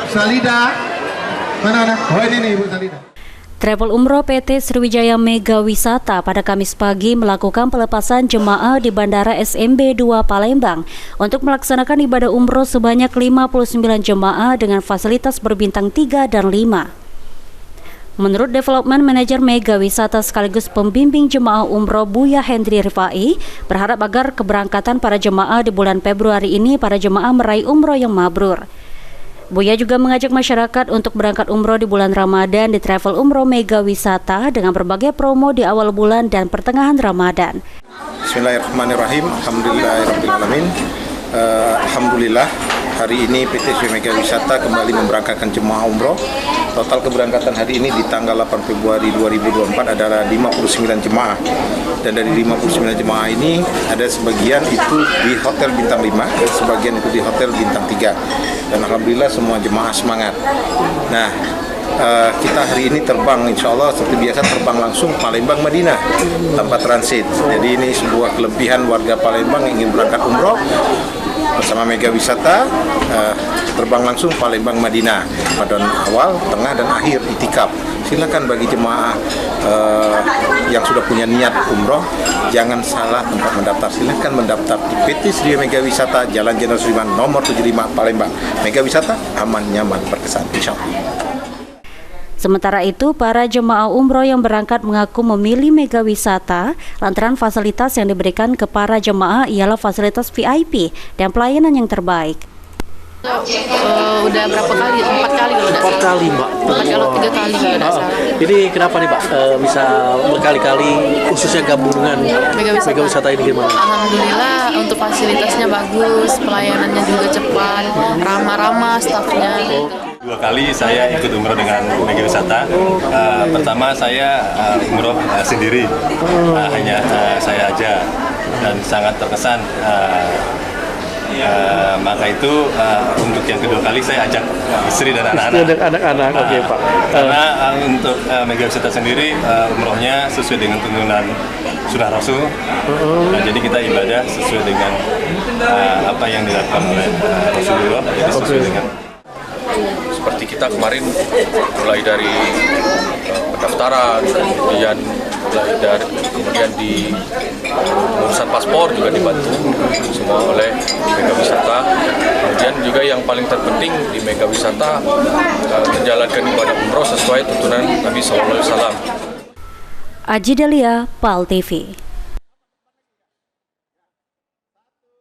Salida. Mana? Oh ini nih Ibu Salida. Travel Umroh PT Sriwijaya Mega Wisata pada Kamis pagi melakukan pelepasan jemaah di Bandara SMB 2 Palembang untuk melaksanakan ibadah umroh sebanyak 59 jemaah dengan fasilitas berbintang 3 dan 5. Menurut Development Manager Mega Wisata sekaligus pembimbing jemaah umroh Buya Hendri Rifai, berharap agar keberangkatan para jemaah di bulan Februari ini para jemaah meraih umroh yang mabrur. Buya juga mengajak masyarakat untuk berangkat umroh di bulan Ramadan di Travel Umroh Mega Wisata dengan berbagai promo di awal bulan dan pertengahan Ramadan. Bismillahirrahmanirrahim. Alhamdulillahirrahmanirrahim. Alhamdulillah hari ini PT Sriwijaya Mega Wisata kembali memberangkatkan jemaah umroh. Total keberangkatan hari ini di tanggal 8 Februari 2024 adalah 59 jemaah. Dan dari 59 jemaah ini ada sebagian itu di Hotel Bintang 5 dan sebagian itu di Hotel Bintang 3. Dan alhamdulillah semua jemaah semangat. Nah, kita hari ini terbang insya Allah seperti biasa terbang langsung Palembang Madinah tanpa transit. Jadi ini sebuah kelebihan warga Palembang yang ingin berangkat umroh bersama Mega Wisata, terbang langsung Palembang Madinah pada awal, tengah dan akhir itikaf. Silakan bagi jemaah yang sudah punya niat umroh, jangan salah tempat mendaftar. Silakan mendaftar di PT Sriwijaya Mega Wisata, Jalan Jenderal Sudirman nomor 75 Palembang. Mega Wisata aman, nyaman, berkesan, insya Allah. Sementara itu, para jemaah umroh yang berangkat mengaku memilih Mega Wisata lantaran fasilitas yang diberikan ke para jemaah ialah fasilitas VIP dan pelayanan yang terbaik. Udah berapa kali? 4 kali kalau tidak salah. 4 kali, Mbak. 4 kalau 3 kali kalau tidak salah. Ini kenapa nih, Pak? Bisa berkali-kali khususnya gabung dengan Mega Wisata ini gimana? Alhamdulillah untuk fasilitasnya bagus, pelayanannya juga cepat, ramah-ramah stafnya. 2 kali saya ikut umroh dengan Mega Wisata. Pertama saya umroh sendiri, hanya saya aja dan sangat terkesan. Maka itu untuk yang kedua kali saya ajak istri dan anak-anak. Oke, Pak. Karena untuk Mega Wisata sendiri umrohnya sesuai dengan tuntunan Sunnah Rasul. Jadi kita ibadah sesuai dengan apa yang dilakukan oleh Rasulullah. Jadi sesuai dengan seperti kita kemarin mulai dari pendaftaran, kemudian di urusan paspor juga dibantu semua oleh Mega Wisata. Kemudian juga yang paling terpenting di Mega Wisata menjalankan ibadah umroh sesuai tuntunan Nabi SAW. Aji Delia, PAL TV.